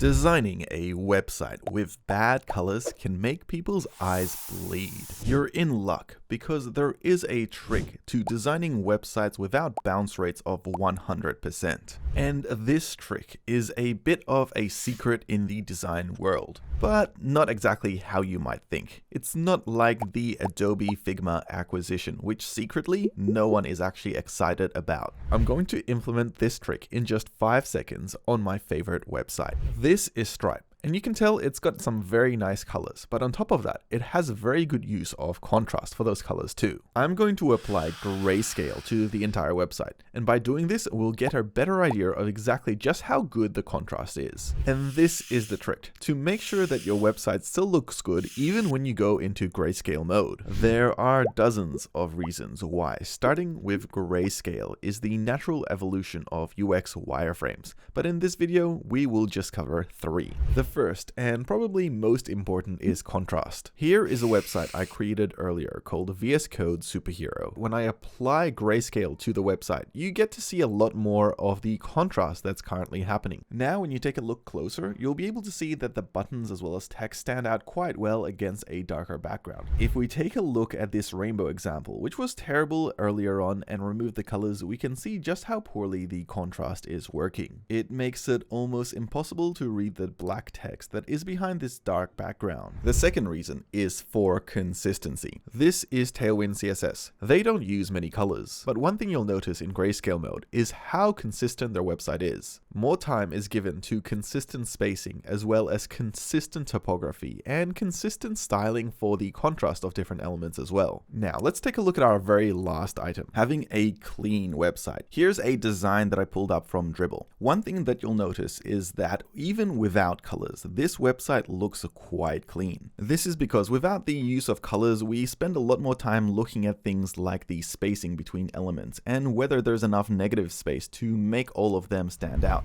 Designing a website with bad colors can make people's eyes bleed. You're in luck because there is a trick to designing websites without bounce rates of 100%. And this trick is a bit of a secret in the design world, but not exactly how you might think. It's not like the Adobe Figma acquisition, which secretly no one is actually excited about. I'm going to implement this trick in just 5 seconds on my favorite website. This is Stripe, and you can tell it's got some very nice colors, but on top of that, it has very good use of contrast for those colors too. I'm going to apply grayscale to the entire website, and by doing this, we'll get a better idea of exactly just how good the contrast is. And this is the trick, to make sure that your website still looks good even when you go into grayscale mode. There are dozens of reasons why starting with grayscale is the natural evolution of UX wireframes, but in this video, we will just cover 3. The first, and probably most important, is contrast. Here is a website I created earlier called VS Code Superhero. When I apply grayscale to the website, you get to see a lot more of the contrast that's currently happening. Now, when you take a look closer, you'll be able to see that the buttons as well as text stand out quite well against a darker background. If we take a look at this rainbow example, which was terrible earlier on, and remove the colors, we can see just how poorly the contrast is working. It makes it almost impossible to read the black text that is behind this dark background. The second reason is for consistency. This is Tailwind CSS. They don't use many colors, but one thing you'll notice in grayscale mode is how consistent their website is. More time is given to consistent spacing as well as consistent typography and consistent styling for the contrast of different elements as well. Now let's take a look at our very last item, having a clean website. Here's a design that I pulled up from Dribbble. One thing that you'll notice is that even without colors, this website looks quite clean. This is because without the use of colors, we spend a lot more time looking at things like the spacing between elements and whether there's enough negative space to make all of them stand out.